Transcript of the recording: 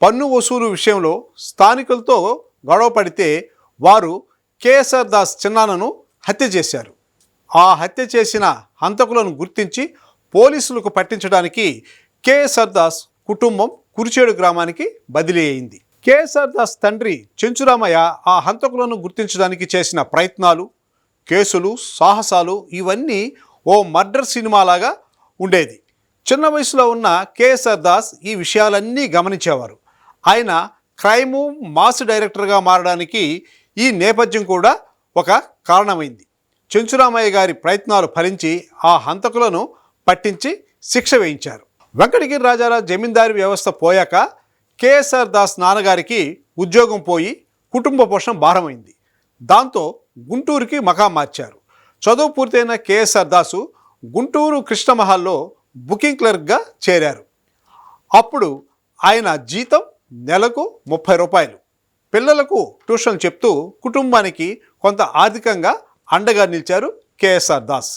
పన్ను వసూలు విషయంలో స్థానికులతో గొడవ పడితే వారు కేఎస్ఆర్ దాస్ చిన్నాన్నను హత్య చేశారు. ఆ హత్య చేసిన హంతకులను గుర్తించి పోలీసులకు పట్టించడానికి కేఎస్ఆర్ దాస్ కుటుంబం కురిచేడు గ్రామానికి బదిలీ అయింది. కేఎస్ఆర్ దాస్ తండ్రి చెంచురామయ్య ఆ హంతకులను గుర్తించడానికి చేసిన ప్రయత్నాలు, కేసులు, సాహసాలు ఇవన్నీ ఓ మర్డర్ సినిమాలాగా ఉండేది. చిన్న వయసులో ఉన్న కేఎస్ఆర్ దాస్ ఈ విషయాలన్నీ గమనించేవారు. ఆయన క్రైము మాస్ డైరెక్టర్గా మారడానికి ఈ నేపథ్యం కూడా ఒక కారణమైంది. చెంచురామయ్య గారి ప్రయత్నాలు ఫలించి ఆ హంతకులను పట్టించి శిక్ష వేయించారు. వెంకటగిరి రాజారావు జమీందారీ వ్యవస్థ పోయాక కేఎస్ఆర్ దాస్ నాన్నగారికి ఉద్యోగం పోయి కుటుంబ పోషణ భారమైంది. దాంతో గుంటూరుకి మకాం మార్చారు. చదువు పూర్తయిన కేఎస్ఆర్ దాసు గుంటూరు కృష్ణమహల్లో బుకింగ్ క్లర్క్గా చేరారు. అప్పుడు ఆయన జీతం నెలకు 30 రూపాయలు. పిల్లలకు ట్యూషన్ చెప్తూ కుటుంబానికి కొంత ఆర్థికంగా అండగా నిలిచారు కేఎస్ఆర్ దాస్.